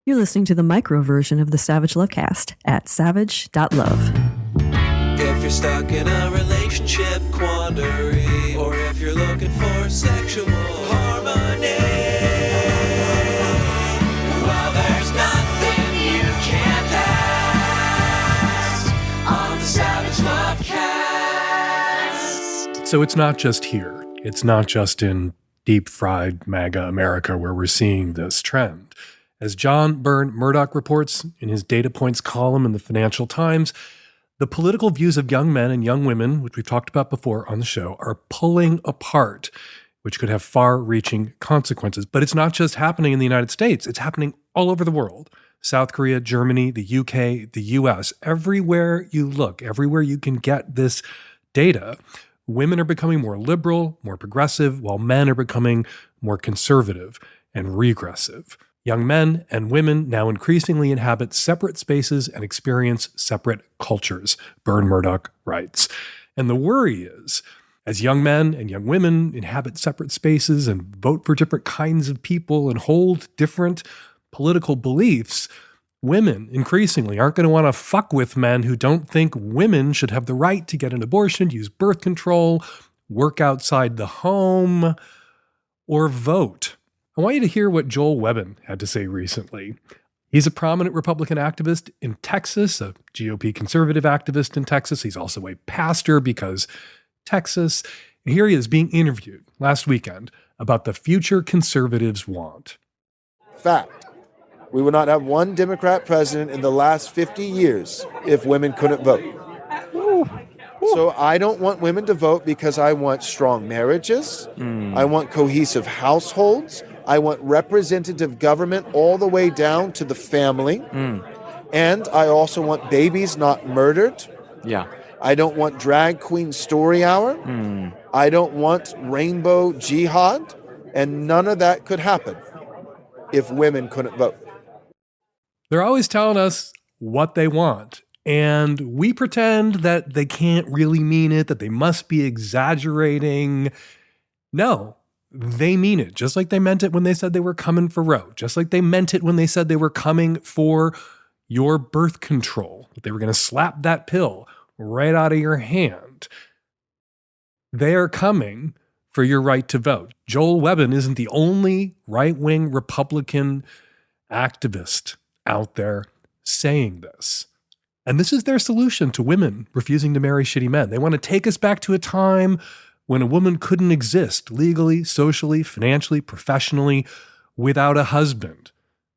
You're listening to the micro version of the Savage Lovecast at savage.love. If you're stuck in a relationship quandary, or if you're looking for sexual harmony, well, there's nothing you can't ask on the Savage Lovecast. So it's not just here. It's not just in deep-fried MAGA America where we're seeing this trend. As John Byrne Murdoch reports in his Data Points column in the Financial Times, the political views of young men and young women, which we've talked about before on the show, are pulling apart, which could have far-reaching consequences. But it's not just happening in the United States. It's happening all over the world. South Korea, Germany, the UK, the US. Everywhere you look, everywhere you can get this data, women are becoming more liberal, more progressive, while men are becoming more conservative and regressive. Young men and women now increasingly inhabit separate spaces and experience separate cultures, Byrne Murdoch writes. And the worry is, as young men and young women inhabit separate spaces and vote for different kinds of people and hold different political beliefs, women increasingly aren't going to want to fuck with men who don't think women should have the right to get an abortion, use birth control, work outside the home, or vote. I want you to hear what Joel Webbin had to say recently. He's a prominent Republican activist in Texas, a GOP conservative activist in Texas. He's also a pastor because Texas. And here he is being interviewed last weekend about the future conservatives want. Fact. We would not have one Democrat president in the last 50 years if women couldn't vote. So I don't want women to vote because I want strong marriages. I want cohesive households. I want representative government all the way down to the family. And I also want babies not murdered. Yeah. I don't want drag queen story hour. I don't want rainbow jihad. And none of that could happen if women couldn't vote. They're always telling us what they want, and we pretend that they can't really mean it, that they must be exaggerating. No, they mean it, just like they meant it when they said they were coming for Roe, just like they meant it when they said they were coming for your birth control, that they were going to slap that pill right out of your hand. They are coming for your right to vote. Joel Webbin isn't the only right-wing Republican activist out there saying this. And this is their solution to women refusing to marry shitty men. They want to take us back to a time when a woman couldn't exist legally, socially, financially, professionally without a husband.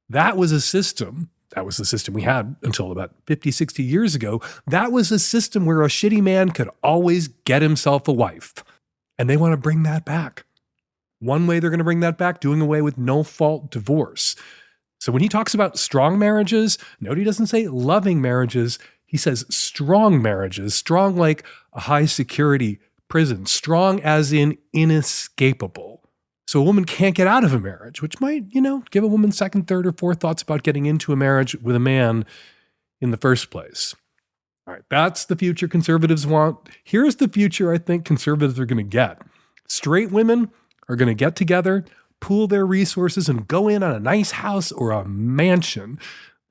That was a system. That was the system we had until about 50, 60 years ago. That was a system where a shitty man could always get himself a wife. And they want to bring that back. One way they're going to bring that back, doing away with no-fault divorce. So when he talks about strong marriages, note he doesn't say loving marriages. He says strong marriages, strong like a high security prison, strong as in inescapable. So a woman can't get out of a marriage, which might, give a woman second, third, or fourth thoughts about getting into a marriage with a man in the first place. All right, that's the future conservatives want. Here's the future I think conservatives are going to get. Straight women are going to get together, pool their resources, and go in on a nice house or a mansion.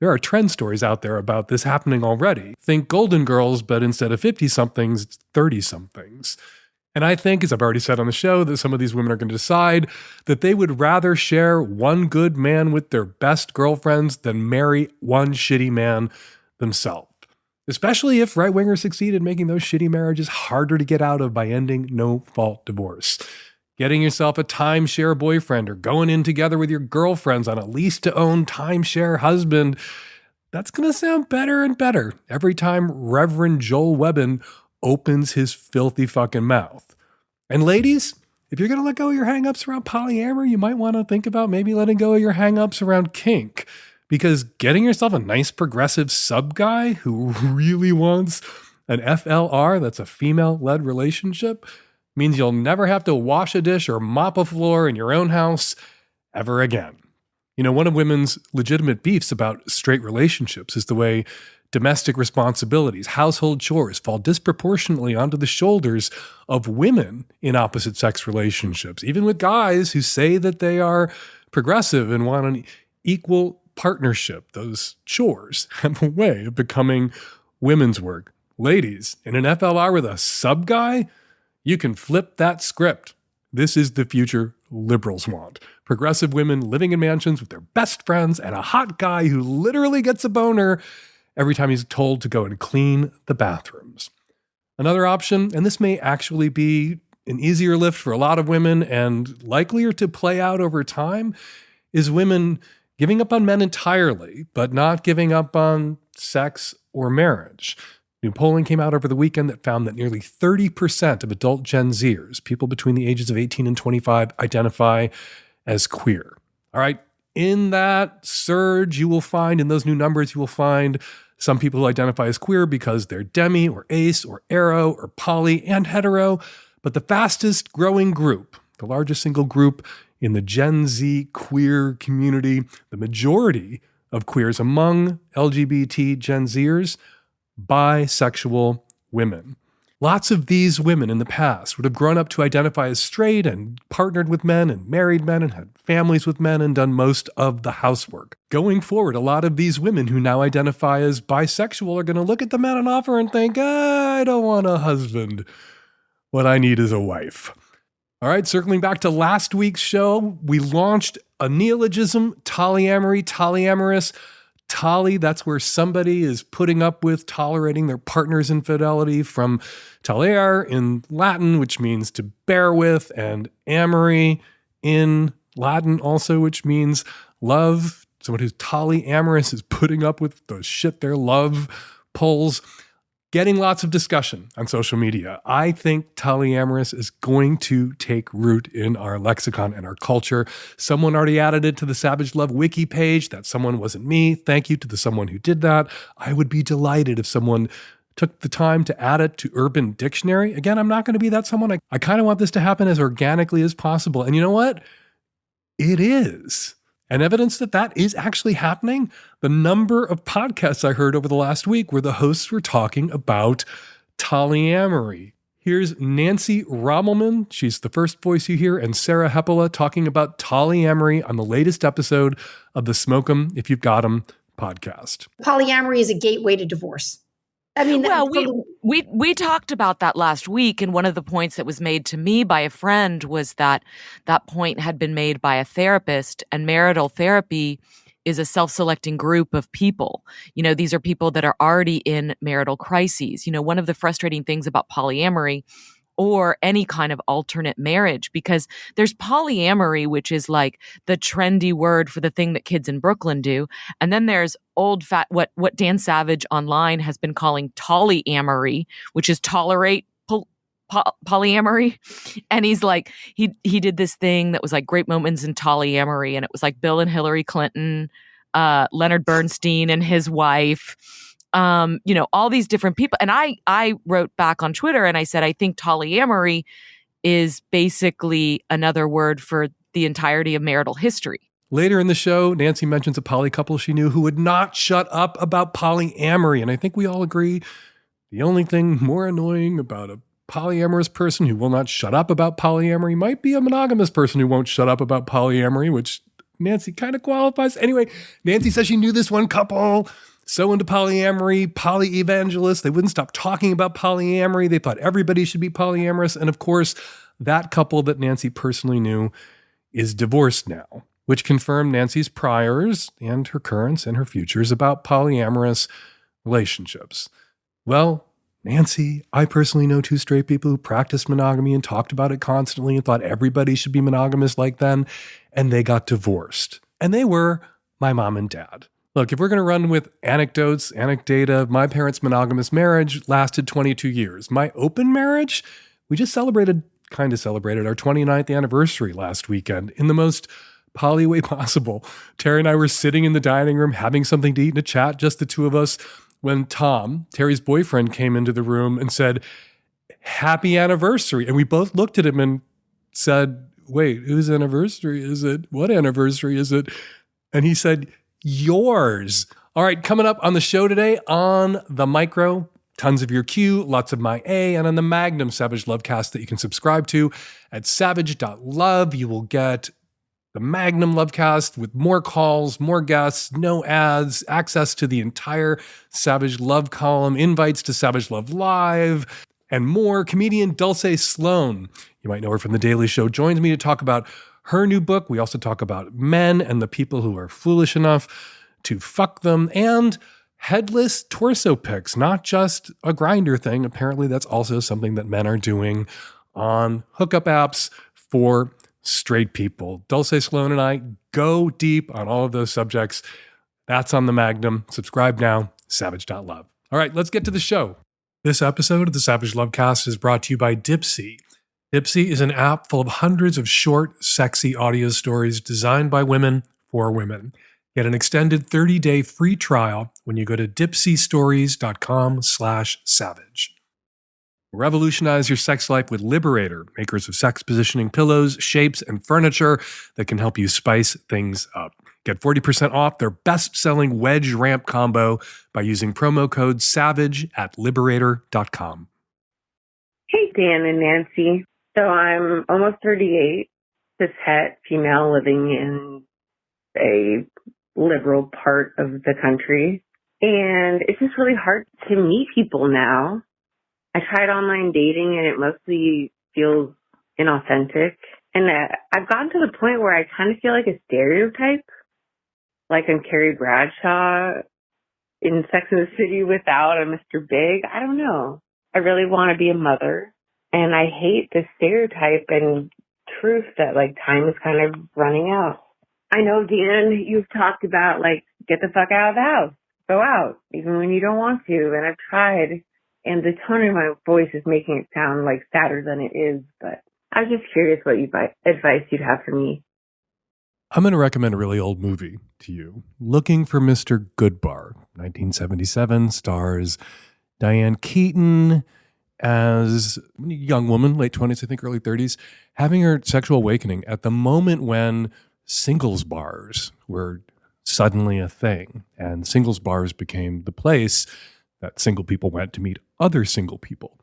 There are trend stories out there about this happening already. Think Golden Girls, but instead of 50-somethings, it's 30-somethings. And I think, as I've already said on the show, that some of these women are going to decide that they would rather share one good man with their best girlfriends than marry one shitty man themselves. Especially if right-wingers succeed in making those shitty marriages harder to get out of by ending no-fault divorce. Getting yourself a timeshare boyfriend or going in together with your girlfriends on a lease-to-own timeshare husband, that's going to sound better and better every time Reverend Joel Webbin opens his filthy fucking mouth. And ladies, if you're going to let go of your hang-ups around polyamory, you might want to think about maybe letting go of your hang-ups around kink. Because getting yourself a nice progressive sub guy who really wants an FLR, that's a female-led relationship, means you'll never have to wash a dish or mop a floor in your own house ever again. One of women's legitimate beefs about straight relationships is the way domestic responsibilities, household chores fall disproportionately onto the shoulders of women in opposite sex relationships, even with guys who say that they are progressive and want an equal partnership, those chores, have a way of becoming women's work. Ladies, in an FLR with a sub guy, you can flip that script. This is the future liberals want. Progressive women living in mansions with their best friends and a hot guy who literally gets a boner every time he's told to go and clean the bathrooms. Another option, and this may actually be an easier lift for a lot of women and likelier to play out over time, is women giving up on men entirely, but not giving up on sex or marriage. New polling came out over the weekend that found that nearly 30% of adult Gen Zers, people between the ages of 18 and 25, identify as queer. All right, in that surge, you will find, in those new numbers, you will find some people who identify as queer because they're demi or ace or aro or poly and hetero. But the fastest growing group, the largest single group in the Gen Z queer community, the majority of queers among LGBT Gen Zers, bisexual women. Lots of these women in the past would have grown up to identify as straight and partnered with men and married men and had families with men and done most of the housework. Going forward, a lot of these women who now identify as bisexual are going to look at the men on offer and think, I don't want a husband. What I need is a wife. All right, circling back to last week's show, we launched a neologism, polyamory, polyamorous. Tolly, that's where somebody is putting up with tolerating their partner's infidelity, from tolerare in Latin, which means to bear with, and amory in Latin also, which means love. Someone who's polyamorous is putting up with the shit their love pulls. Getting lots of discussion on social media. I think polyamorous is going to take root in our lexicon and our culture. Someone already added it to the Savage Love wiki page. That someone wasn't me. Thank you to the someone who did that. I would be delighted if someone took the time to add it to Urban Dictionary. Again, I'm not going to be that someone. I kind of want this to happen as organically as possible. And you know what? It is. And evidence that that is actually happening, the number of podcasts I heard over the last week where the hosts were talking about polyamory. Here's Nancy Rommelman, she's the first voice you hear, and Sarah Hepola talking about polyamory on the latest episode of the Smoke 'Em If You've Got 'Em podcast. Polyamory is a gateway to divorce. I mean, well, we talked about that last week, and one of the points that was made to me by a friend was that that point had been made by a therapist, and marital therapy is a self-selecting group of people. You know, these are people that are already in marital crises. You know, one of the frustrating things about polyamory or any kind of alternate marriage, because there's polyamory, which is like the trendy word for the thing that kids in Brooklyn do. And then there's what Dan Savage online has been calling tolyamory, which is tolerate polyamory. And he's like, he did this thing that was like great moments in polyamory. And it was like Bill and Hillary Clinton, Leonard Bernstein and his wife, you know, all these different people. And I wrote back on Twitter and I said, I think polyamory is basically another word for the entirety of marital history. Later in the show, Nancy mentions a poly couple she knew who would not shut up about polyamory. And I think we all agree the only thing more annoying about a polyamorous person who will not shut up about polyamory might be a monogamous person who won't shut up about polyamory, which Nancy kind of qualifies. Anyway, Nancy says she knew this one couple so into polyamory, poly-evangelists. They wouldn't stop talking about polyamory. They thought everybody should be polyamorous. And of course, that couple that Nancy personally knew is divorced now, which confirmed Nancy's priors and her currents and her futures about polyamorous relationships. Well, Nancy, I personally know two straight people who practiced monogamy and talked about it constantly and thought everybody should be monogamous like them, and they got divorced. And they were my mom and dad. Look, if we're going to run with anecdata, my parents' monogamous marriage lasted 22 years. My open marriage, we just celebrated our 29th anniversary last weekend in the most poly way possible. Terry and I were sitting in the dining room having something to eat and a chat, just the two of us, when Tom, Terry's boyfriend, came into the room and said, "Happy anniversary." And we both looked at him and said, "Wait, whose anniversary is it? What anniversary is it?" And he said, "Yours." All right, coming up on the show today on the Micro, tons of your Q, lots of my A, and on the Magnum Savage Lovecast that you can subscribe to at savage.love. You will get the Magnum Lovecast with more calls, more guests, no ads, access to the entire Savage Love column, invites to Savage Love Live, and more. Comedian Dulcé Sloan, you might know her from The Daily Show, joins me to talk about her new book. We also talk about men and the people who are foolish enough to fuck them, and headless torso pics, not just a Grindr thing. Apparently that's also something that men are doing on hookup apps for straight people. Dulcé Sloan and I go deep on all of those subjects. That's on the Magnum. Subscribe now, savage.love. All right, let's get to the show. This episode of the Savage Lovecast is brought to you by Dipsea. Dipsea is an app full of hundreds of short, sexy audio stories designed by women for women. Get an extended 30-day free trial when you go to dipseastories.com/savage. Revolutionize your sex life with Liberator, makers of sex positioning pillows, shapes, and furniture that can help you spice things up. Get 40% off their best-selling wedge ramp combo by using promo code SAVAGE at liberator.com. Hey, Dan and Nancy. So I'm almost 38, cis-het female living in a liberal part of the country. And it's just really hard to meet people now. I tried online dating and it mostly feels inauthentic. And I've gotten to the point where I kind of feel like a stereotype. Like I'm Carrie Bradshaw in Sex and the City without a Mr. Big. I don't know. I really want to be a mother. And I hate the stereotype and truth that like time is kind of running out. I know, Dan, you've talked about like, get the fuck out of the house. Go out, even when you don't want to. And I've tried. And the tone in my voice is making it sound like sadder than it is. But I was just curious what advice you'd have for me. I'm going to recommend a really old movie to you. Looking for Mr. Goodbar, 1977, stars Diane Keaton as a young woman, late 20s, I think early 30s, having her sexual awakening at the moment when singles bars were suddenly a thing. And singles bars became the place that single people went to meet other single people,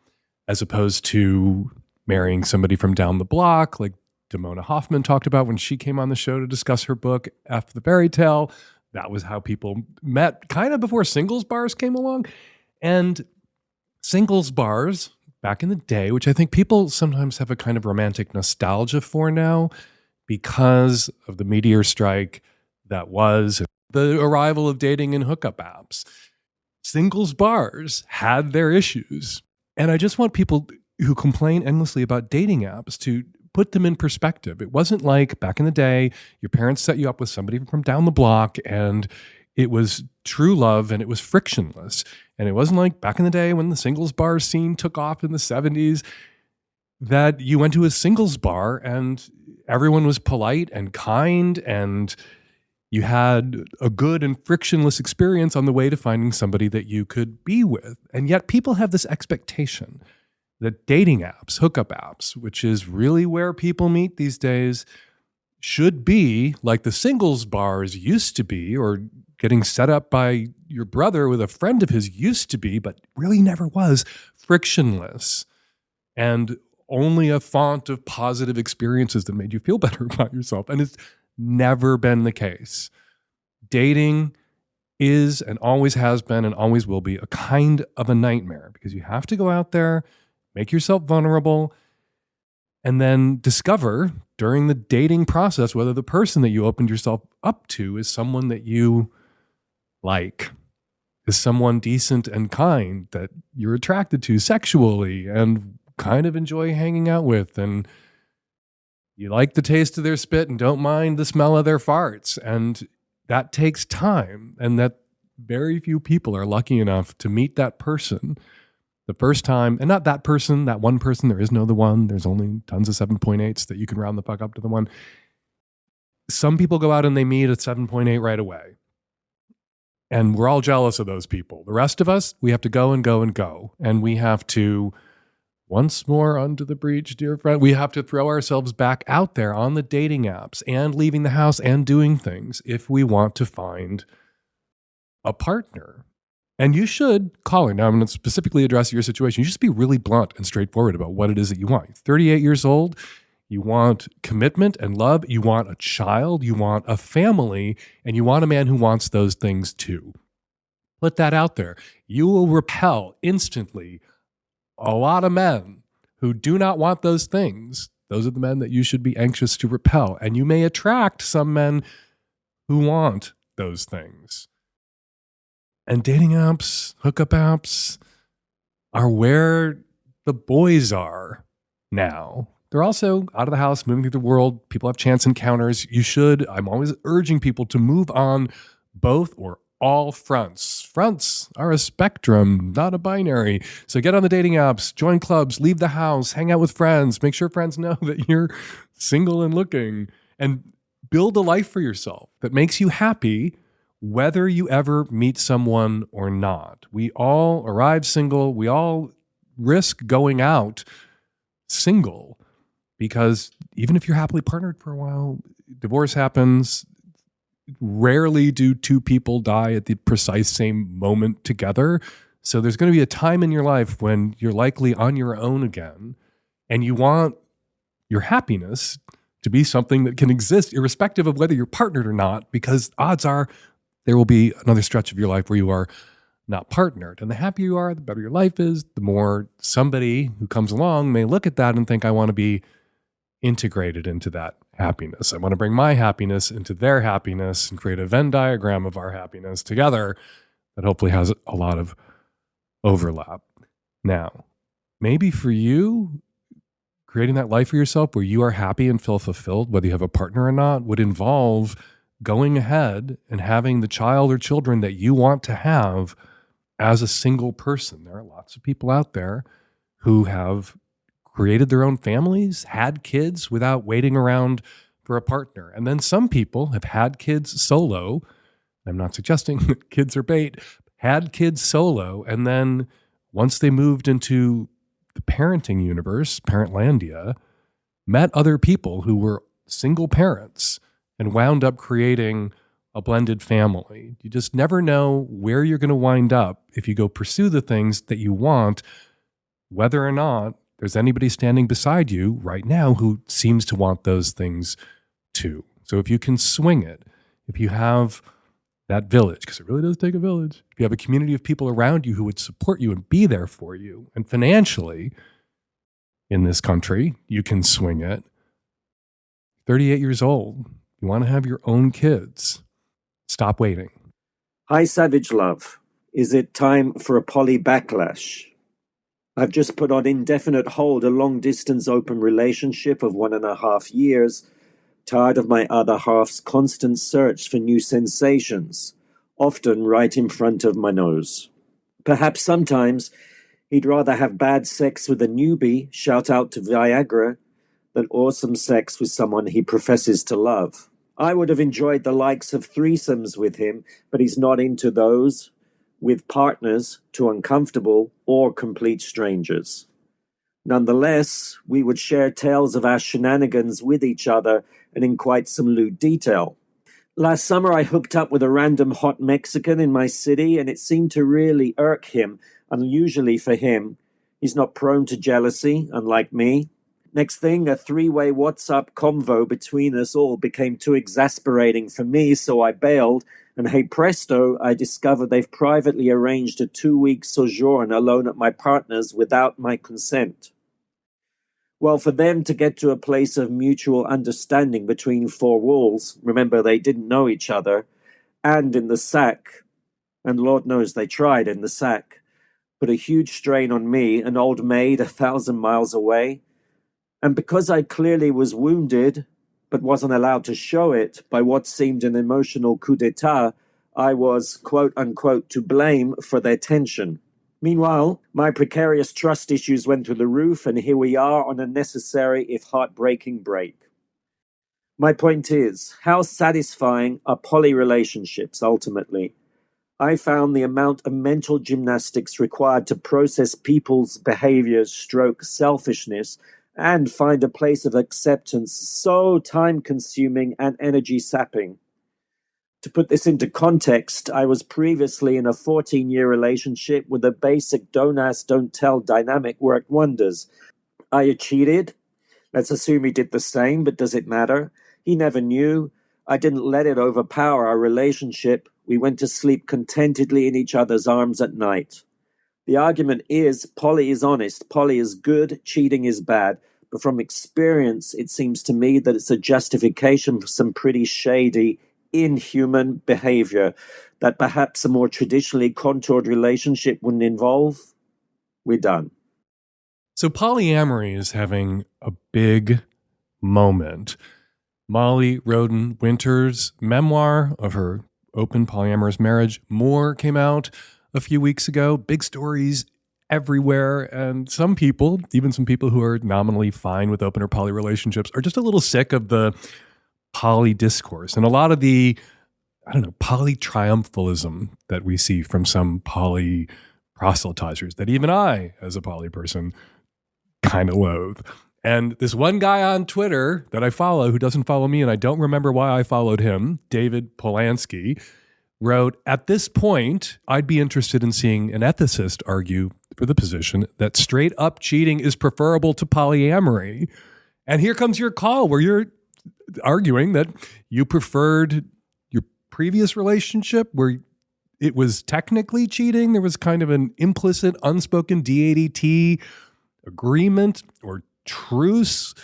as opposed to marrying somebody from down the block, like Damona Hoffman talked about when she came on the show to discuss her book, F the Fairy Tale. That was how people met kind of before singles bars came along. And singles bars back in the day, which I think people sometimes have a kind of romantic nostalgia for now because of the meteor strike that was the arrival of dating and hookup apps. Singles bars had their issues. And I just want people who complain endlessly about dating apps to put them in perspective. It wasn't like back in the day, your parents set you up with somebody from down the block and it was true love and it was frictionless. And it wasn't like back in the day when the singles bar scene took off in the 70s that you went to a singles bar and everyone was polite and kind and you had a good and frictionless experience on the way to finding somebody that you could be with. And yet people have this expectation that dating apps, hookup apps, which is really where people meet these days, should be like the singles bars used to be, or getting set up by your brother with a friend of his used to be, but really never was, frictionless and only a font of positive experiences that made you feel better about yourself. And it's never been the case. Dating is and always has been and always will be a kind of a nightmare because you have to go out there, make yourself vulnerable, and then discover during the dating process whether the person that you opened yourself up to is someone that you like, is someone decent and kind that you're attracted to sexually and kind of enjoy hanging out with, and you like the taste of their spit and don't mind the smell of their farts. And that takes time, and that very few people are lucky enough to meet that person the first time. And not that person, that one person. There is no the one. There's only tons of 7.8s that you can round the fuck up to the one. Some people go out and they meet at 7.8 right away. And we're all jealous of those people. The rest of us, we have to go and go and go. And we have to, once more onto the breach, dear friend, we have to throw ourselves back out there on the dating apps and leaving the house and doing things if we want to find a partner. And you should call her. Now, I'm going to specifically address your situation. You just be really blunt and straightforward about what it is that you want. You're 38 years old. You want commitment and love. You want a child. You want a family. And you want a man who wants those things too. Put that out there. You will repel instantly a lot of men who do not want those things. Those are the men that you should be anxious to repel. And you may attract some men who want those things. And dating apps, hookup apps are where the boys are now. They're also out of the house, moving through the world. People have chance encounters. You should. I'm always urging people to move on both or all fronts. Fronts are a spectrum, not a binary. So get on the dating apps, join clubs, leave the house, hang out with friends, make sure friends know that you're single and looking, and build a life for yourself that makes you happy whether you ever meet someone or not. We all arrive single. We all risk going out single because even if you're happily partnered for a while, divorce happens. Rarely do two people die at the precise same moment together. So there's going to be a time in your life when you're likely on your own again, and you want your happiness to be something that can exist irrespective of whether you're partnered or not, because odds are there will be another stretch of your life where you are not partnered. And the happier you are, the better your life is, the more somebody who comes along may look at that and think, I want to be integrated into that happiness. I want to bring my happiness into their happiness and create a Venn diagram of our happiness together that hopefully has a lot of overlap. Now, maybe for you, creating that life for yourself where you are happy and feel fulfilled, whether you have a partner or not, would involve going ahead and having the child or children that you want to have as a single person. There are lots of people out there who have created their own families, had kids without waiting around for a partner. And then some people have had kids solo. I'm not suggesting that kids are bait, had kids solo. And then once they moved into the parenting universe, Parentlandia, met other people who were single parents and wound up creating a blended family. You just never know where you're going to wind up if you go pursue the things that you want, whether or not there's anybody standing beside you right now who seems to want those things too. So if you can swing it, if you have that village, because it really does take a village, if you have a community of people around you who would support you and be there for you, and financially in this country, you can swing it. 38 years old, you want to have your own kids. Stop waiting. Hi, Savage Love. Is it time for a poly backlash? I've just put on indefinite hold a long-distance open relationship of 1.5 years, tired of my other half's constant search for new sensations, often right in front of my nose. Perhaps sometimes he'd rather have bad sex with a newbie, shout out to Viagra, than awesome sex with someone he professes to love. I would have enjoyed the likes of threesomes with him, but he's not into those, with partners, too uncomfortable, or complete strangers. Nonetheless, we would share tales of our shenanigans with each other and in quite some lewd detail. Last summer, I hooked up with a random hot Mexican in my city, and it seemed to really irk him. Unusually for him, he's not prone to jealousy, unlike me. Next thing, a three-way WhatsApp convo between us all became too exasperating for me, so I bailed, and hey presto, I discovered they've privately arranged a 2-week sojourn alone at my partner's without my consent. Well, for them to get to a place of mutual understanding between four walls, remember they didn't know each other, and in the sack, and Lord knows they tried in the sack, put a huge strain on me, an old maid 1,000 miles away. And because I clearly was wounded, but wasn't allowed to show it by what seemed an emotional coup d'etat, I was, quote-unquote, to blame for their tension. Meanwhile, my precarious trust issues went through the roof, and here we are on a necessary, if heartbreaking, break. My point is, how satisfying are poly relationships, ultimately? I found the amount of mental gymnastics required to process people's behaviors, selfishness, and find a place of acceptance so time-consuming and energy-sapping. To put this into context, I was previously in a 14-year relationship with a basic don't ask, don't tell dynamic worked wonders. I cheated, Let's assume he did the same, but does it matter? He never knew. I didn't let it overpower our relationship. We went to sleep contentedly in each other's arms at night. The argument is poly is honest, poly is good, cheating is bad. But from experience, it seems to me that it's a justification for some pretty shady, inhuman behavior that perhaps a more traditionally contoured relationship wouldn't involve. We're done. So polyamory is having a big moment. Molly Roden Winter's memoir of her open polyamorous marriage, More, came out a few weeks ago. Big stories everywhere. And some people, even some people who are nominally fine with open or poly relationships, are just a little sick of the poly discourse and a lot of the, poly triumphalism that we see from some poly proselytizers that even I, as a poly person, kind of loathe. And this one guy on Twitter that I follow who doesn't follow me, and I don't remember why I followed him, David Polanski, wrote, "At this point, I'd be interested in seeing an ethicist argue for the position that straight up cheating is preferable to polyamory." And here comes your call where you're arguing that you preferred your previous relationship where it was technically cheating. There was kind of an implicit, unspoken DADT agreement or truce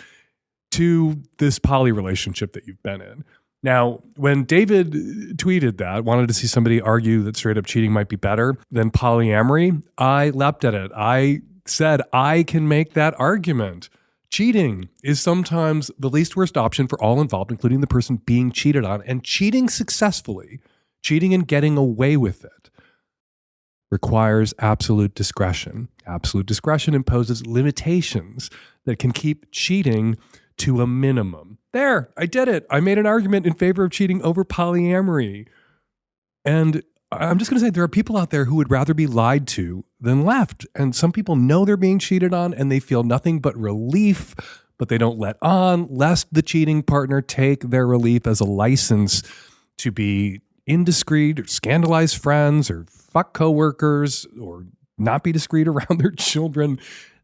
to this poly relationship that you've been in. Now, when David tweeted that, wanted to see somebody argue that straight up cheating might be better than polyamory, I leapt at it. I said, I can make that argument. Cheating is sometimes the least worst option for all involved, including the person being cheated on, and cheating successfully, cheating and getting away with it, requires absolute discretion. Absolute discretion imposes limitations that can keep cheating to a minimum. There, I did it. I made an argument in favor of cheating over polyamory. And I'm just going to say there are people out there who would rather be lied to than left. And some people know they're being cheated on and they feel nothing but relief, but they don't let on, lest the cheating partner take their relief as a license to be indiscreet or scandalize friends or fuck coworkers or not be discreet around their children,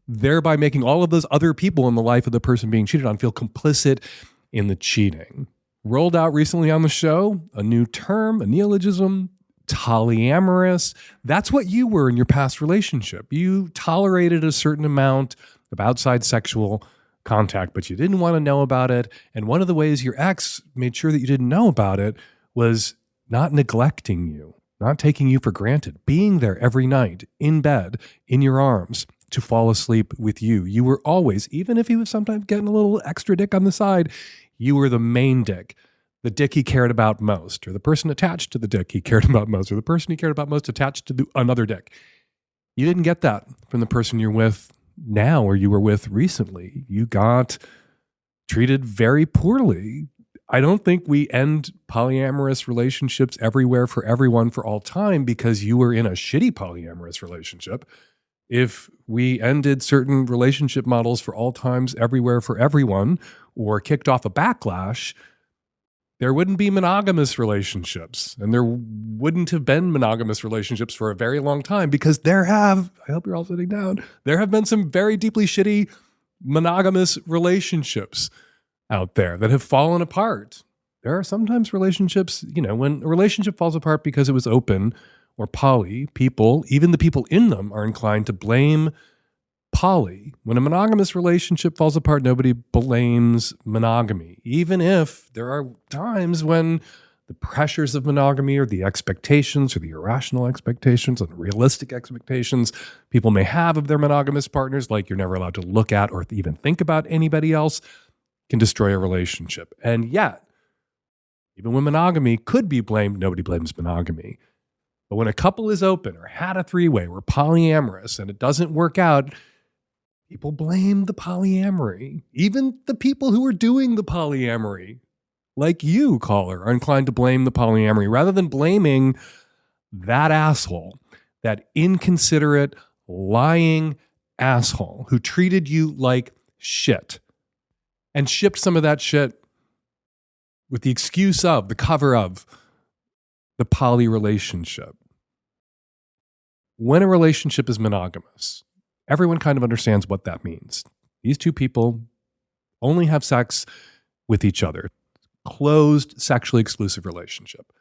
thereby making all of those other people in the life of the person being cheated on feel complicit in the cheating. Rolled out recently on the show, a new term, a neologism, polyamorous. That's what you were in your past relationship. You tolerated a certain amount of outside sexual contact, but you didn't want to know about it. And one of the ways your ex made sure that you didn't know about it was not neglecting you, not taking you for granted, being there every night in bed, in your arms, to fall asleep with you. You were always, even if he was sometimes getting a little extra dick on the side, you were the main dick, the dick he cared about most, or the person attached to the dick he cared about most, or the person he cared about most attached to another dick. You didn't get that from the person you're with now or you were with recently. You got treated very poorly. I don't think we end polyamorous relationships everywhere for everyone for all time because you were in a shitty polyamorous relationship. If we ended certain relationship models for all times everywhere for everyone or kicked off a backlash, there wouldn't be monogamous relationships. And there wouldn't have been monogamous relationships for a very long time because I hope you're all sitting down, there have been some very deeply shitty monogamous relationships out there that have fallen apart. There are sometimes relationships, when a relationship falls apart because it was open or poly, people, even the people in them, are inclined to blame poly. When a monogamous relationship falls apart, nobody blames monogamy, even if there are times when the pressures of monogamy or the expectations or the irrational expectations and the realistic expectations people may have of their monogamous partners, like you're never allowed to look at or even think about anybody else, can destroy a relationship. And yet, even when monogamy could be blamed, nobody blames monogamy. But when a couple is open or had a three-way, we're polyamorous, and it doesn't work out, people blame the polyamory. Even the people who are doing the polyamory, like you, caller, are inclined to blame the polyamory rather than blaming that asshole, that inconsiderate, lying asshole who treated you like shit and shipped some of that shit with the excuse of, the cover of, the poly relationship. When a relationship is monogamous, everyone kind of understands what that means. These two people only have sex with each other. Closed, sexually exclusive relationship.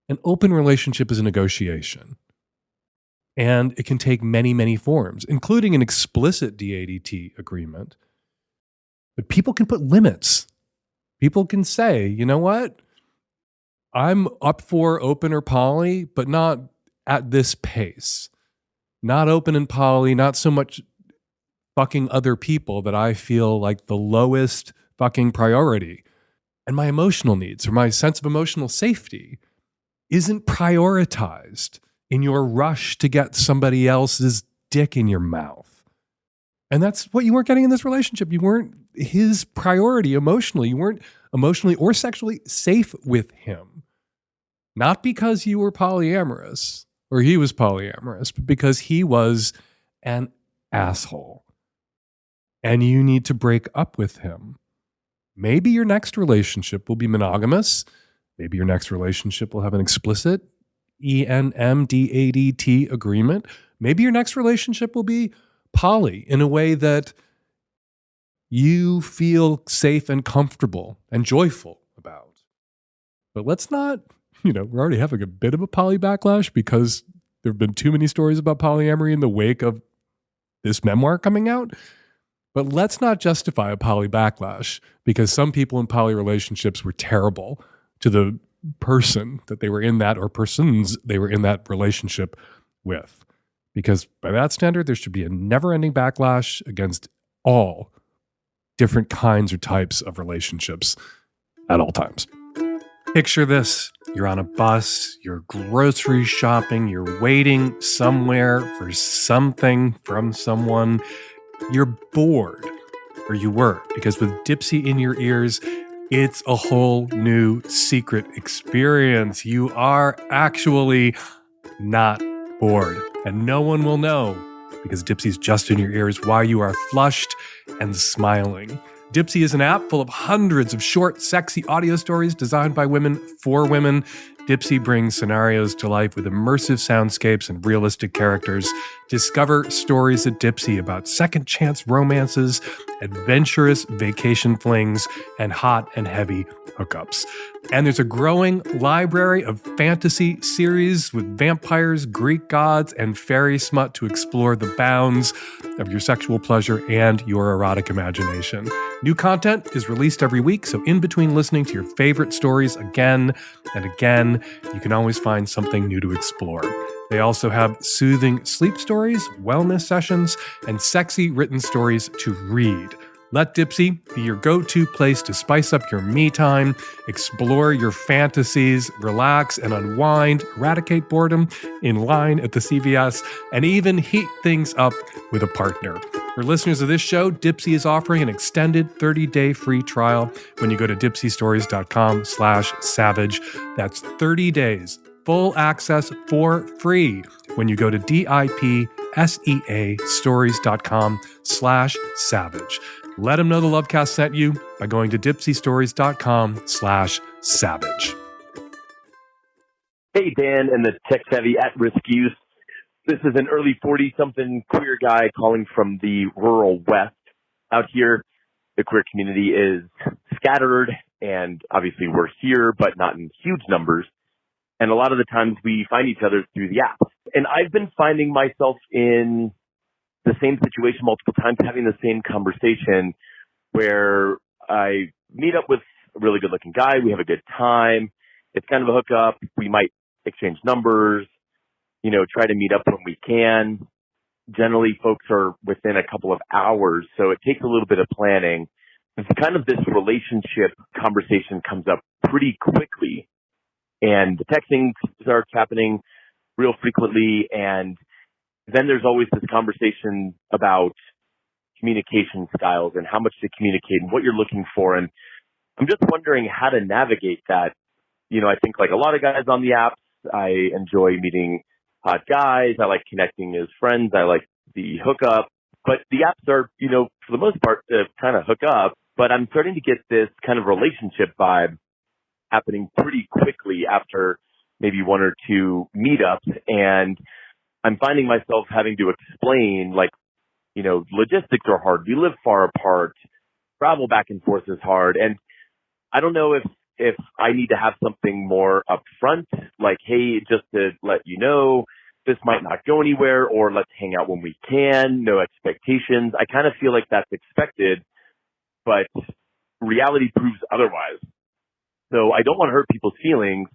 An open relationship is a negotiation. And it can take many, many forms, including an explicit DADT agreement. But people can put limits. People can say, you know what? I'm up for open or poly, but not at this pace. Not open and poly, not so much fucking other people that I feel like the lowest fucking priority. And my emotional needs or my sense of emotional safety isn't prioritized in your rush to get somebody else's dick in your mouth. And that's what you weren't getting in this relationship. You weren't his priority emotionally. You weren't emotionally or sexually safe with him. Not because you were polyamorous or he was polyamorous, but because he was an asshole. And you need to break up with him. Maybe your next relationship will be monogamous. Maybe your next relationship will have an explicit ENMDADT agreement. Maybe your next relationship will be poly in a way that you feel safe and comfortable and joyful about. But let's not, we're already having a bit of a poly backlash because there have been too many stories about polyamory in the wake of this memoir coming out. But let's not justify a poly backlash because some people in poly relationships were terrible to the person that they were in that or persons they were in that relationship with. Because by that standard, there should be a never-ending backlash against all different kinds or types of relationships at all times. Picture this. You're on a bus, you're grocery shopping, you're waiting somewhere for something from someone. You're bored, or you were, because with Dipsy in your ears, it's a whole new secret experience. You are actually not bored, and no one will know because Dipsy's just in your ears while you are flushed and smiling. Dipsy is an app full of hundreds of short, sexy audio stories designed by women for women. Dipsy brings scenarios to life with immersive soundscapes and realistic characters. Discover stories at Dipsy about second chance romances, adventurous vacation flings, and hot and heavy hookups. And there's a growing library of fantasy series with vampires, Greek gods, and fairy smut to explore the bounds of your sexual pleasure and your erotic imagination. New content is released every week, so in between listening to your favorite stories again and again, you can always find something new to explore. They also have soothing sleep stories, wellness sessions, and sexy written stories to read. Let Dipsy be your go-to place to spice up your me time, explore your fantasies, relax and unwind, eradicate boredom in line at the CVS, and even heat things up with a partner. For listeners of this show, Dipsy is offering an extended 30-day free trial when you go to dipsystories.com/savage. That's 30 days, full access for free when you go to dipseastories.com/savage. Let them know the Lovecast sent you by going to dipsystories.com/savage. Hey, Dan and the tech-savvy at-risk youth. This is an early 40-something queer guy calling from the rural West. Out here, the queer community is scattered, and obviously we're here, but not in huge numbers. And a lot of the times we find each other through the apps. And I've been finding myself in the same situation multiple times, having the same conversation where I meet up with a really good-looking guy. We have a good time. It's kind of a hookup. We might exchange numbers, try to meet up when we can. Generally, folks are within a couple of hours, so it takes a little bit of planning. And so kind of this relationship conversation comes up pretty quickly. And the texting starts happening real frequently, and then there's always this conversation about communication styles and how much to communicate and what you're looking for. And I'm just wondering how to navigate that. I think like a lot of guys on the apps, I enjoy meeting hot guys. I like connecting as friends. I like the hookup. But the apps are, for the most part, to kind of hook up. But I'm starting to get this kind of relationship vibe happening pretty quickly after maybe one or two meetups. And I'm finding myself having to explain, logistics are hard. We live far apart. travel back and forth is hard. And I don't know if I need to have something more upfront, like, hey, just to let you know, this might not go anywhere, or let's hang out when we can, no expectations. I kind of feel like that's expected, but reality proves otherwise. So I don't want to hurt people's feelings,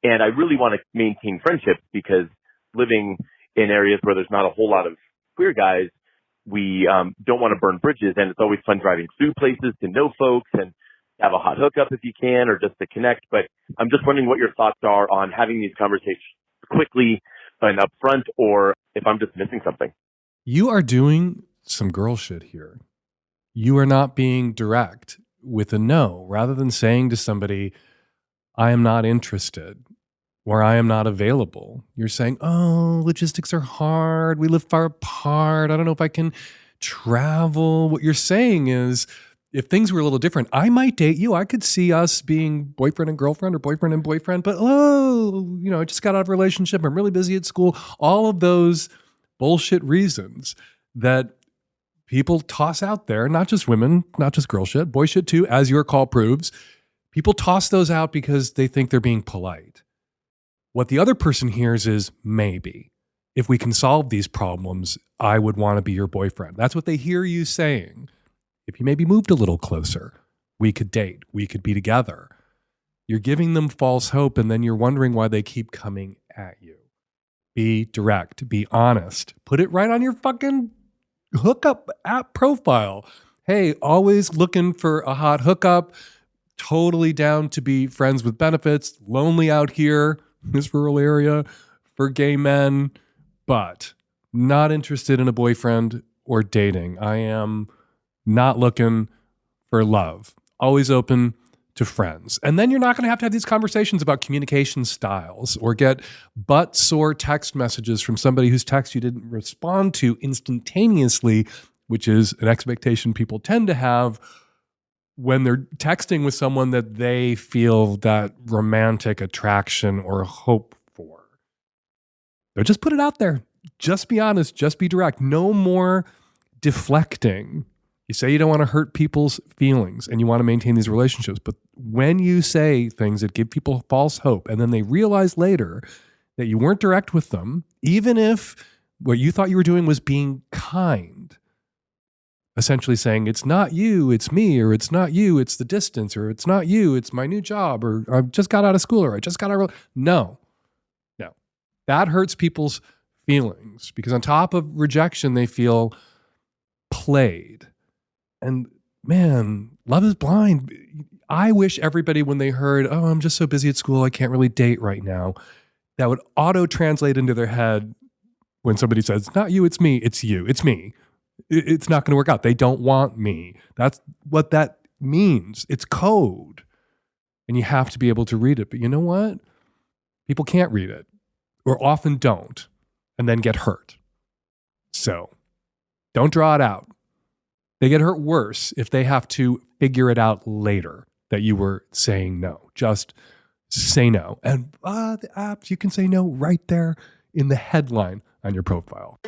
and I really want to maintain friendships, because living in areas where there's not a whole lot of queer guys, we don't want to burn bridges, and it's always fun driving through places to know folks and have a hot hookup if you can, or just to connect. But I'm just wondering what your thoughts are on having these conversations quickly and upfront, or if I'm just missing something. You are doing some girl shit here. You are not being direct with a no, rather than saying to somebody, I am not interested, or I am not available. You're saying, oh, logistics are hard. We live far apart. I don't know if I can travel. What you're saying is, if things were a little different, I might date you. I could see us being boyfriend and girlfriend, or boyfriend and boyfriend, but I just got out of a relationship. I'm really busy at school. All of those bullshit reasons that people toss out there, not just women, not just girl shit, boy shit too, as your call proves. People toss those out because they think they're being polite. What the other person hears is, maybe. If we can solve these problems, I would want to be your boyfriend. That's what they hear you saying. If you maybe moved a little closer, we could date, we could be together. You're giving them false hope, and then you're wondering why they keep coming at you. Be direct, be honest. Put it right on your fucking hookup app profile. Hey, always looking for a hot hookup, totally down to be friends with benefits, lonely out here in this rural area for gay men, but not interested in a boyfriend or dating. I am not looking for love. Always open to friends. And then you're not going to have these conversations about communication styles, or get butt-sore text messages from somebody whose text you didn't respond to instantaneously, which is an expectation people tend to have when they're texting with someone that they feel that romantic attraction or hope for. So just put it out there. Just be honest. Just be direct. No more deflecting. You say you don't want to hurt people's feelings and you want to maintain these relationships, but when you say things that give people false hope, and then they realize later that you weren't direct with them, even if what you thought you were doing was being kind, essentially saying, it's not you, it's me, or it's not you, it's the distance, or it's not you, it's my new job, or I just got out of school, or I just got out of... No. That hurts people's feelings, because on top of rejection, they feel played. And man, love is blind. I wish everybody, when they heard, oh, I'm just so busy at school, I can't really date right now, that would auto-translate into their head when somebody says, not you, it's me, it's you, it's me. It's not going to work out. They don't want me. That's what that means. It's code. And you have to be able to read it. But you know what? People can't read it, or often don't, and then get hurt. So don't draw it out. They get hurt worse if they have to figure it out later that you were saying no. Just say no. And the apps, you can say no right there in the headline on your profile.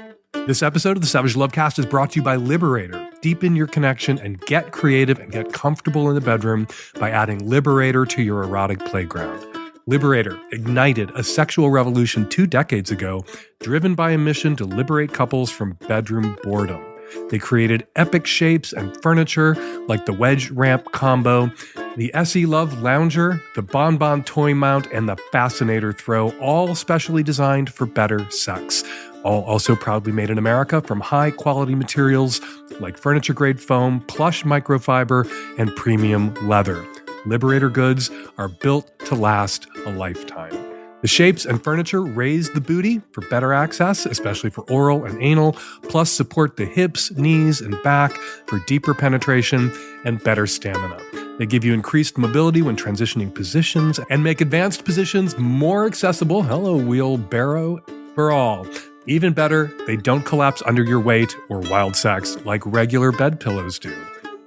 This episode of the Savage Lovecast is brought to you by Liberator. Deepen your connection and get creative and get comfortable in the bedroom by adding Liberator to your erotic playground. Liberator ignited a sexual revolution 2 decades ago, driven by a mission to liberate couples from bedroom boredom. They created epic shapes and furniture like the wedge ramp combo, the SE Love Lounger, the Bonbon Toy Mount, and the Fascinator Throw, all specially designed for better sex. All also proudly made in America from high-quality materials like furniture-grade foam, plush microfiber, and premium leather. Liberator goods are built to last a lifetime. The shapes and furniture raise the booty for better access, especially for oral and anal, plus support the hips, knees, and back for deeper penetration and better stamina. They give you increased mobility when transitioning positions and make advanced positions more accessible. Hello, wheelbarrow, for all. Even better, they don't collapse under your weight or wild sex like regular bed pillows do.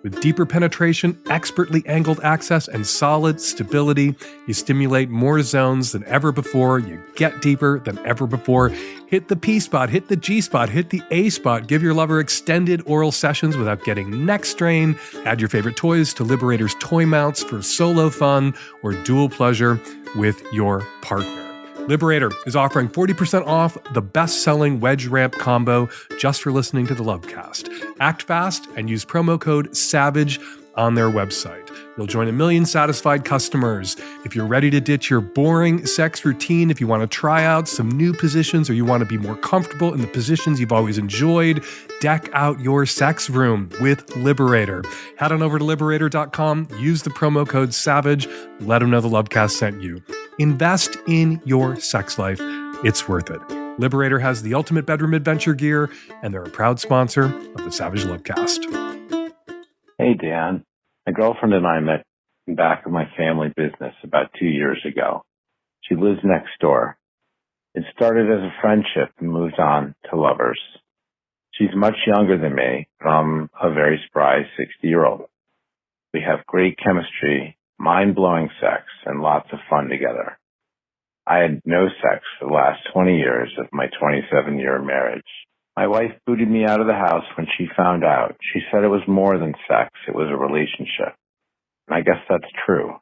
With deeper penetration, expertly angled access, and solid stability, you stimulate more zones than ever before. You get deeper than ever before. Hit the P spot, hit the G spot, hit the A spot. Give your lover extended oral sessions without getting neck strain. Add your favorite toys to Liberator's toy mounts for solo fun or dual pleasure with your partner. Liberator is offering 40% off the best-selling wedge ramp combo just for listening to the Lovecast. Act fast and use promo code SAVAGE on their website. You'll join a million satisfied customers. If you're ready to ditch your boring sex routine, if you want to try out some new positions, or you want to be more comfortable in the positions you've always enjoyed, deck out your sex room with Liberator. Head on over to Liberator.com, use the promo code SAVAGE, let them know the Lovecast sent you. Invest in your sex life. It's worth it. Liberator has the ultimate bedroom adventure gear, and they're a proud sponsor of the Savage Lovecast. Hey, Dan. My girlfriend and I met in back of my family business about 2 years ago. She lives next door. It started as a friendship and moved on to lovers. She's much younger than me, but I'm a very spry 60-year-old. We have great chemistry, mind-blowing sex, and lots of fun together. I had no sex for the last 20 years of my 27-year marriage. My wife booted me out of the house when she found out. She said it was more than sex, it was a relationship. And I guess that's true.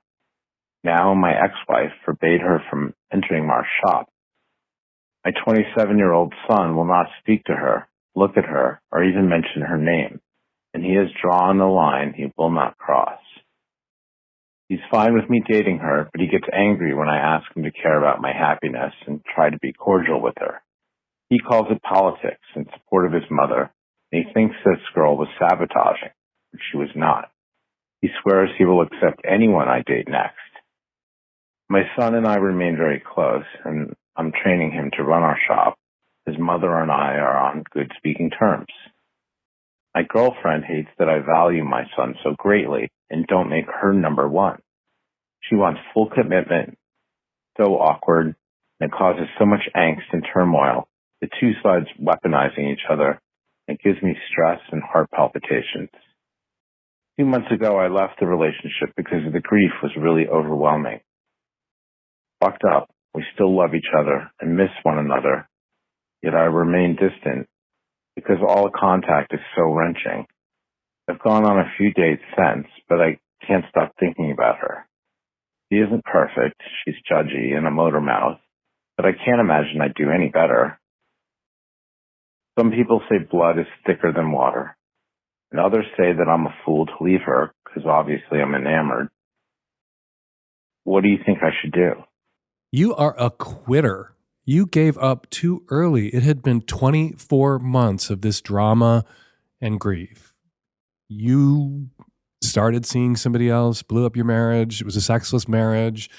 Now my ex-wife forbade her from entering our shop. My 27-year-old son will not speak to her, look at her, or even mention her name. And he has drawn a line he will not cross. He's fine with me dating her, but he gets angry when I ask him to care about my happiness and try to be cordial with her. He calls it politics in support of his mother, and he thinks this girl was sabotaging, but she was not. He swears he will accept anyone I date next. My son and I remain very close, and I'm training him to run our shop. His mother and I are on good speaking terms. My girlfriend hates that I value my son so greatly and don't make her number one. She wants full commitment, so awkward, and it causes so much angst and turmoil, the two sides weaponizing each other. It gives me stress and heart palpitations. 2 months ago, I left the relationship because the grief was really overwhelming. Fucked up, we still love each other and miss one another, yet I remain distant because all contact is so wrenching. I've gone on a few dates since, but I can't stop thinking about her. She isn't perfect, she's judgy and a motor mouth, but I can't imagine I'd do any better. Some people say blood is thicker than water, and others say that I'm a fool to leave her because obviously I'm enamored. What do you think I should do? You are a quitter. You gave up too early. It had been 24 months of this drama and grief. You started seeing somebody else, blew up your marriage. It was a sexless marriage.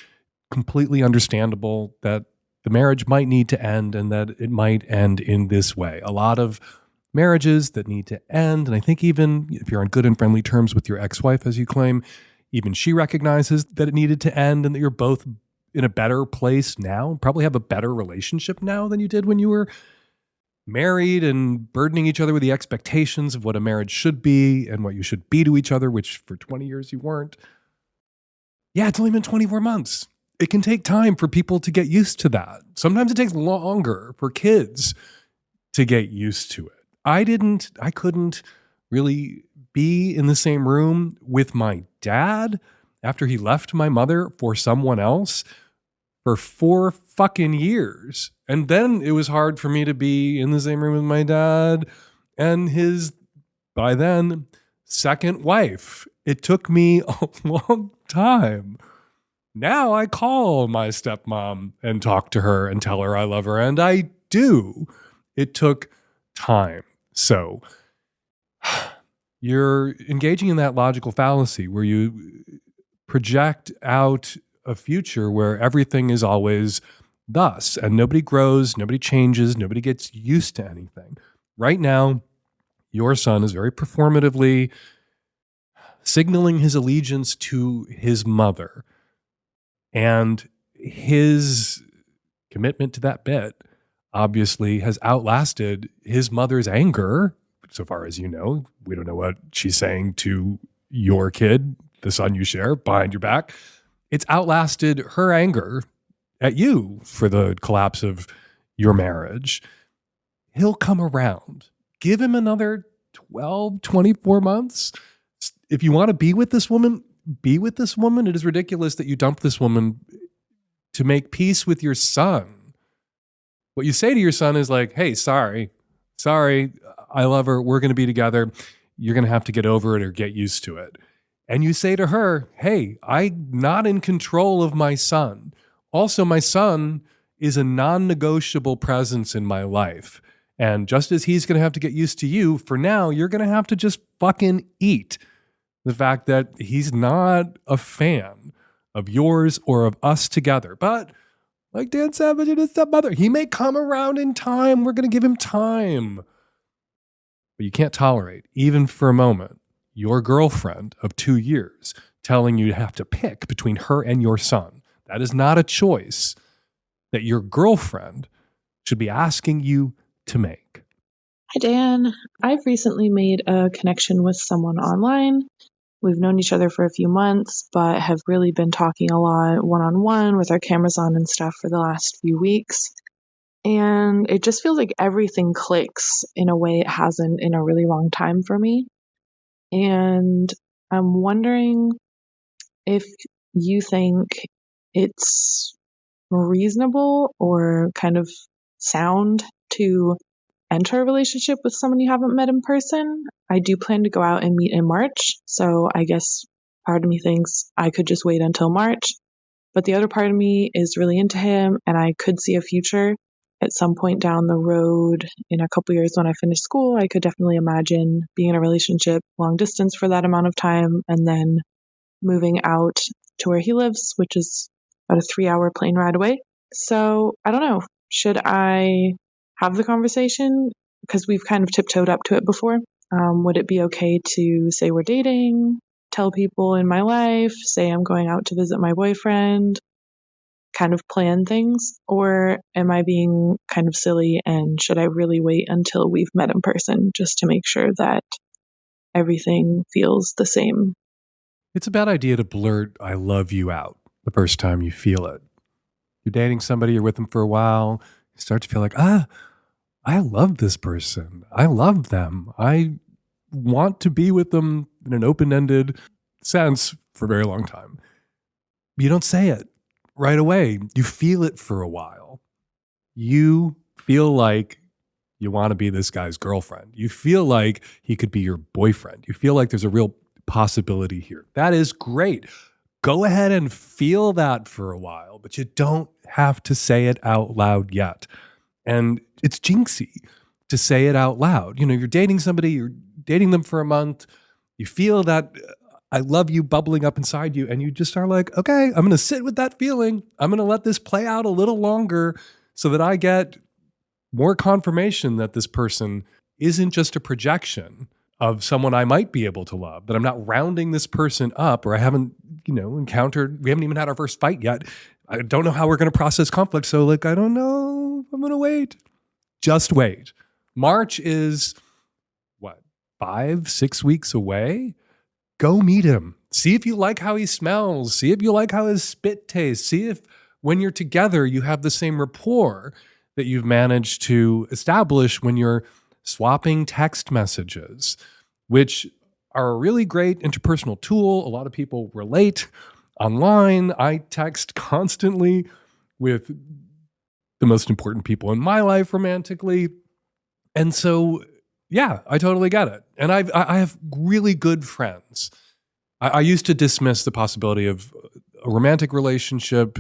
Completely understandable that the marriage might need to end and that it might end in this way. A lot of marriages that need to end, and I think even if you're on good and friendly terms with your ex-wife, as you claim, even she recognizes that it needed to end and that you're both in a better place now, probably have a better relationship now than you did when you were married and burdening each other with the expectations of what a marriage should be and what you should be to each other, which for 20 years you weren't. Yeah, it's only been 24 months. It can take time for people to get used to that. Sometimes it takes longer for kids to get used to it. I couldn't really be in the same room with my dad after he left my mother for someone else for 4 fucking years. And then it was hard for me to be in the same room with my dad and his, by then, second wife. It took me a long time. Now I call my stepmom and talk to her and tell her I love her, and I do. It took time. So you're engaging in that logical fallacy where you project out a future where everything is always thus, and nobody grows, nobody changes, nobody gets used to anything. Right now, your son is very performatively signaling his allegiance to his mother, and his commitment to that bit obviously has outlasted his mother's anger, so far as you know. We don't know what she's saying to your kid, the son you share, behind your back. It's outlasted her anger at you for the collapse of your marriage. He'll come around. Give him another 12, 24 months. If you want to be with this woman, be with this woman. It is ridiculous that you dump this woman to make peace with your son. What you say to your son is like, hey, sorry, I love her. We're going to be together. You're going to have to get over it or get used to it. And you say to her, hey, I'm not in control of my son. Also, my son is a non-negotiable presence in my life. And just as he's going to have to get used to you, for now, you're going to have to just fucking eat the fact that he's not a fan of yours or of us together. But like Dan Savage and his stepmother, he may come around in time. We're going to give him time. But you can't tolerate, even for a moment, your girlfriend of 2 years telling you to have to pick between her and your son. That is not a choice that your girlfriend should be asking you to make. Hi, Dan. I've recently made a connection with someone online. We've known each other for a few months, but have really been talking a lot one-on-one with our cameras on and stuff for the last few weeks. And it just feels like everything clicks in a way it hasn't in a really long time for me. And I'm wondering if you think it's reasonable or kind of sound to enter a relationship with someone you haven't met in person. I do plan to go out and meet in March, so I guess part of me thinks I could just wait until March, but the other part of me is really into him, and I could see a future at some point down the road in a couple years when I finish school. I could definitely imagine being in a relationship long distance for that amount of time and then moving out to where he lives, which is about a 3-hour plane ride away. So I don't know. Should I have the conversation? Because we've kind of tiptoed up to it before. Would it be okay to say we're dating, tell people in my life, say I'm going out to visit my boyfriend, kind of plan things? Or am I being kind of silly and should I really wait until we've met in person just to make sure that everything feels the same? It's a bad idea to blurt I love you out the first time you feel it. You're dating somebody, you're with them for a while, you start to feel like, I love this person. I love them. I want to be with them in an open-ended sense for a very long time. You don't say it right away. You feel it for a while. You feel like you want to be this guy's girlfriend. You feel like he could be your boyfriend. You feel like there's a real possibility here. That is great. Go ahead and feel that for a while, but you don't have to say it out loud yet. And it's jinxy to say it out loud. You know, you're dating somebody, you're dating them for a month, you feel that I love you bubbling up inside you, and you just are like, okay, I'm going to sit with that feeling. I'm going to let this play out a little longer so that I get more confirmation that this person isn't just a projection of someone I might be able to love, that I'm not rounding this person up, or I haven't, encountered, we haven't even had our first fight yet. I don't know how we're going to process conflict. So I don't know. I'm going to wait. Just wait. March is 5-6 weeks away? Go meet him. See if you like how he smells. See if you like how his spit tastes. See if when you're together, you have the same rapport that you've managed to establish when you're swapping text messages, which are a really great interpersonal tool. A lot of people relate online. I text constantly with the most important people in my life romantically. And so, yeah, I totally get it. And I have really good friends. I used to dismiss the possibility of a romantic relationship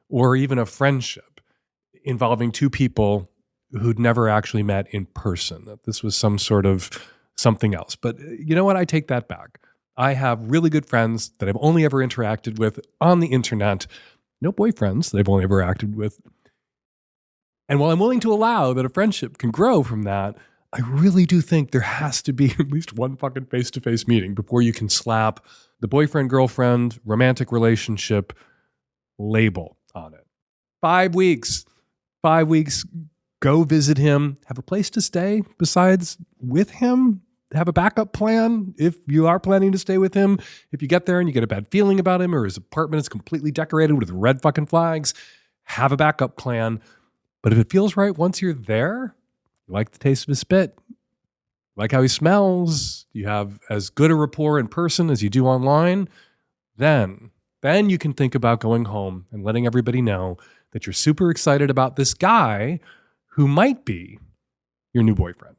or even a friendship involving two people who'd never actually met in person, that this was some sort of something else. But you know what? I take that back. I have really good friends that I've only ever interacted with on the internet. No boyfriends that I've only ever acted with. And while I'm willing to allow that a friendship can grow from that, I really do think there has to be at least one fucking face-to-face meeting before you can slap the boyfriend-girlfriend romantic relationship label on it. 5 weeks. 5 weeks. Go visit him. Have a place to stay besides with him. Have a backup plan if you are planning to stay with him. If you get there and you get a bad feeling about him, or his apartment is completely decorated with red fucking flags, have a backup plan. But if it feels right once you're there, you like the taste of his spit, like how he smells, you have as good a rapport in person as you do online, then you can think about going home and letting everybody know that you're super excited about this guy who might be your new boyfriend.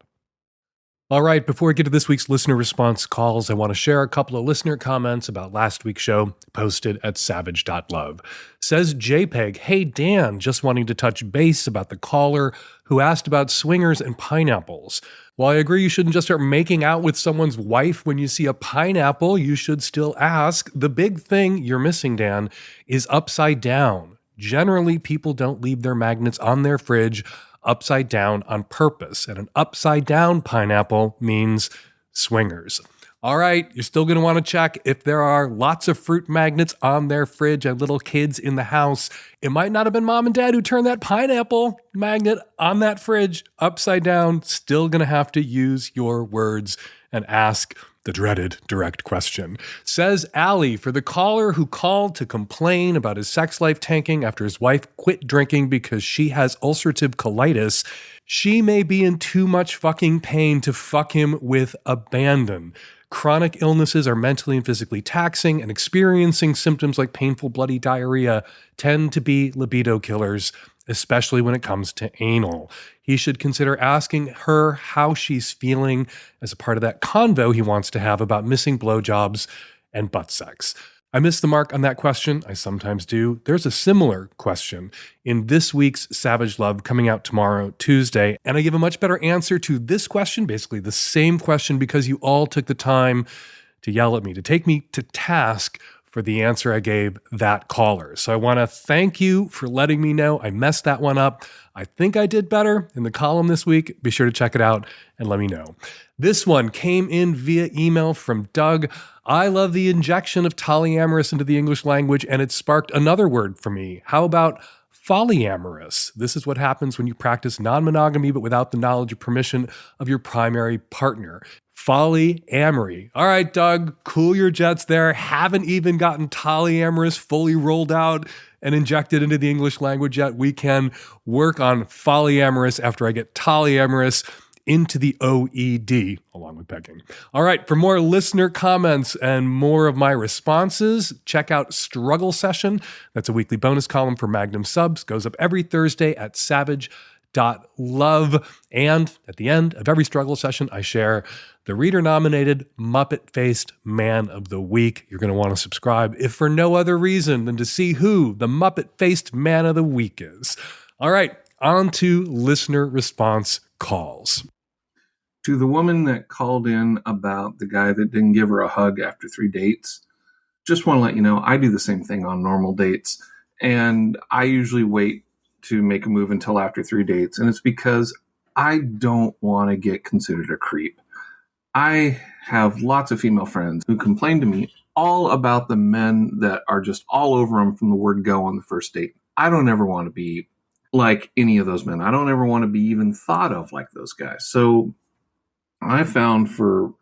All right, before we get to this week's listener response calls, I want to share a couple of listener comments about last week's show posted at savage.love. Says JPEG, hey Dan, just wanting to touch base about the caller who asked about swingers and pineapples. While I agree you shouldn't just start making out with someone's wife when you see a pineapple, you should still ask. The big thing you're missing, Dan, is upside down. Generally, people don't leave their magnets on their fridge upside down on purpose. And an upside down pineapple means swingers. All right, you're still going to want to check if there are lots of fruit magnets on their fridge and little kids in the house. It might not have been mom and dad who turned that pineapple magnet on that fridge upside down. Still going to have to use your words and ask the dreaded direct question. Says Allie, for the caller who called to complain about his sex life tanking after his wife quit drinking because she has ulcerative colitis, she may be in too much fucking pain to fuck him with abandon. Chronic illnesses are mentally and physically taxing, and experiencing symptoms like painful bloody diarrhea tend to be libido killers, especially when it comes to anal. He should consider asking her how she's feeling as a part of that convo he wants to have about missing blowjobs and butt sex. I missed the mark on that question. I sometimes do. There's a similar question in this week's Savage Love coming out tomorrow, Tuesday. And I give a much better answer to this question, basically the same question, because you all took the time to yell at me, to take me to task for the answer I gave that caller. So I want to thank you for letting me know I messed that one up. I think I did better in the column this week. Be sure to check it out and let me know. This one came in via email from Doug. I love the injection of polyamorous into the English language, and it sparked another word for me. How about polyamorous? This is what happens when you practice non-monogamy, but without the knowledge or permission of your primary partner. Polyamory. All right, Doug, cool your jets there. Haven't even gotten polyamorous fully rolled out and injected into the English language yet. We can work on polyamorous after I get polyamorous into the OED, along with pegging. All right, for more listener comments and more of my responses, check out Struggle Session. That's a weekly bonus column for Magnum subs. Goes up every Thursday at savage.love. And at the end of every Struggle Session, I share the reader-nominated Muppet-Faced Man of the Week. You're going to want to subscribe, if for no other reason than to see who the Muppet-Faced Man of the Week is. All right, on to listener response calls. To the woman that called in about the guy that didn't give her a hug after 3 dates, just want to let you know, I do the same thing on normal dates. And I usually wait to make a move until after 3 dates. And it's because I don't want to get considered a creep. I have lots of female friends who complain to me all about the men that are just all over them from the word go on the first date. I don't ever want to be like any of those men. I don't ever want to be even thought of like those guys. So I found, for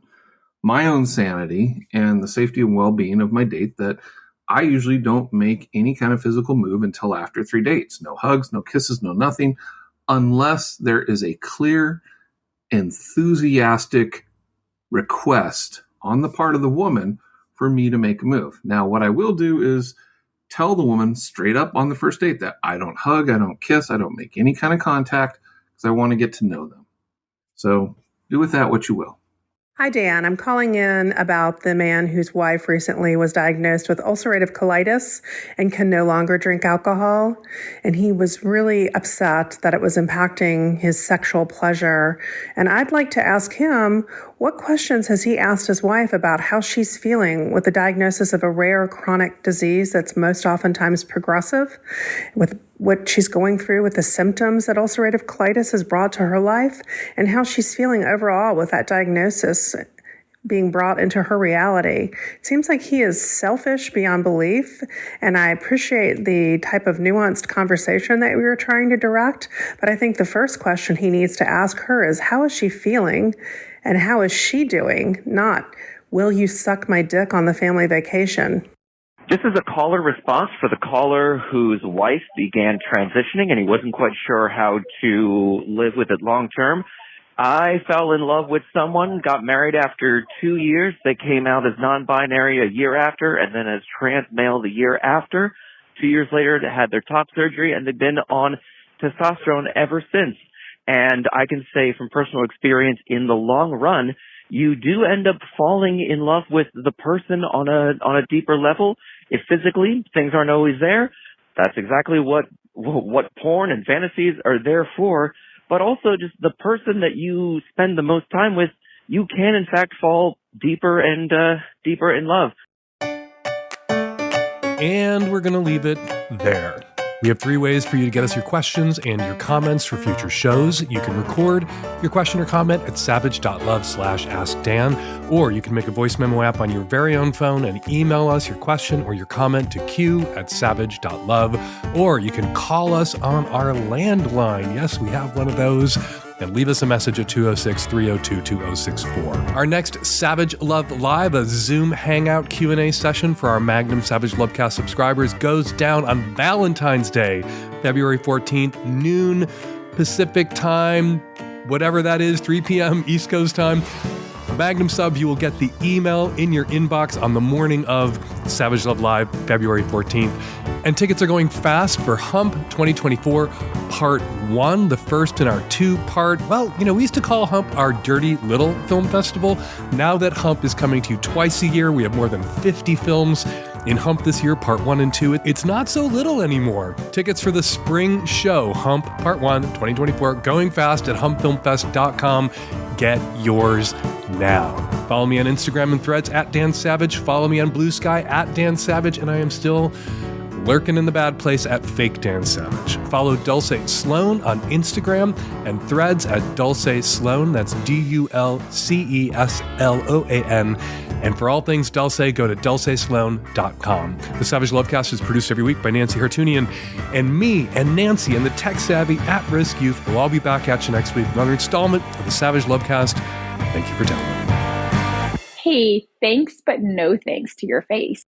my own sanity and the safety and well-being of my date, that I usually don't make any kind of physical move until after 3 dates. No hugs, no kisses, no nothing, unless there is a clear, enthusiastic request on the part of the woman for me to make a move. Now, what I will do is tell the woman straight up on the first date that I don't hug, I don't kiss, I don't make any kind of contact, because I want to get to know them. So do with that what you will. Hi, Dan. I'm calling in about the man whose wife recently was diagnosed with ulcerative colitis and can no longer drink alcohol. And he was really upset that it was impacting his sexual pleasure. And I'd like to ask him, what questions has he asked his wife about how she's feeling with the diagnosis of a rare chronic disease that's most oftentimes progressive, with what she's going through with the symptoms that ulcerative colitis has brought to her life, and how she's feeling overall with that diagnosis being brought into her reality. It seems like he is selfish beyond belief, and I appreciate the type of nuanced conversation that we were trying to direct, but I think the first question he needs to ask her is, how is she feeling and how is she doing? Not, will you suck my dick on the family vacation? This is a caller response for the caller whose wife began transitioning and he wasn't quite sure how to live with it long term. I fell in love with someone, got married after 2 years. They came out as non-binary a year after, and then as trans male the year after. 2 years later, they had their top surgery, and they've been on testosterone ever since. And I can say from personal experience, in the long run, you do end up falling in love with the person on a deeper level. If physically things aren't always there, that's exactly what porn and fantasies are there for. But also just the person that you spend the most time with, you can in fact fall deeper and deeper in love. And we're going to leave it there. We have 3 ways for you to get us your questions and your comments for future shows. You can record your question or comment at savage.love/askdan, or you can make a voice memo app on your very own phone and email us your question or your comment to q@savage.love, or you can call us on our landline. Yes, we have one of those. And leave us a message at 206-302-2064. Our next Savage Love Live, a Zoom Hangout Q&A session for our Magnum Savage Lovecast subscribers, goes down on Valentine's Day, February 14th, noon Pacific time, whatever that is, 3 p.m. East Coast time. Magnum sub, you will get the email in your inbox on the morning of Savage Love Live, February 14th. And tickets are going fast for Hump 2024 Part 1, the first in our 2-part, we used to call Hump our Dirty Little Film Festival. Now that Hump is coming to you twice a year, we have more than 50 films in Hump this year, Part 1 and 2. It's not so little anymore. Tickets for the spring show, Hump Part 1 2024, going fast at humpfilmfest.com. Get yours now. Follow me on Instagram and Threads at Dan Savage. Follow me on Blue Sky at Dan Savage. And I am still lurking in the bad place at Fake Dan Savage. Follow Dulcé Sloan on Instagram and Threads at Dulcé Sloan. That's DULCESLOAN. And for all things Dulcé, go to dulcesloan.com. The Savage Lovecast is produced every week by Nancy Hartunian, and me and Nancy and the tech-savvy at-risk youth will all be back at you next week with another installment of the Savage Lovecast. Thank you for downloading. Hey, thanks, but no thanks to your face.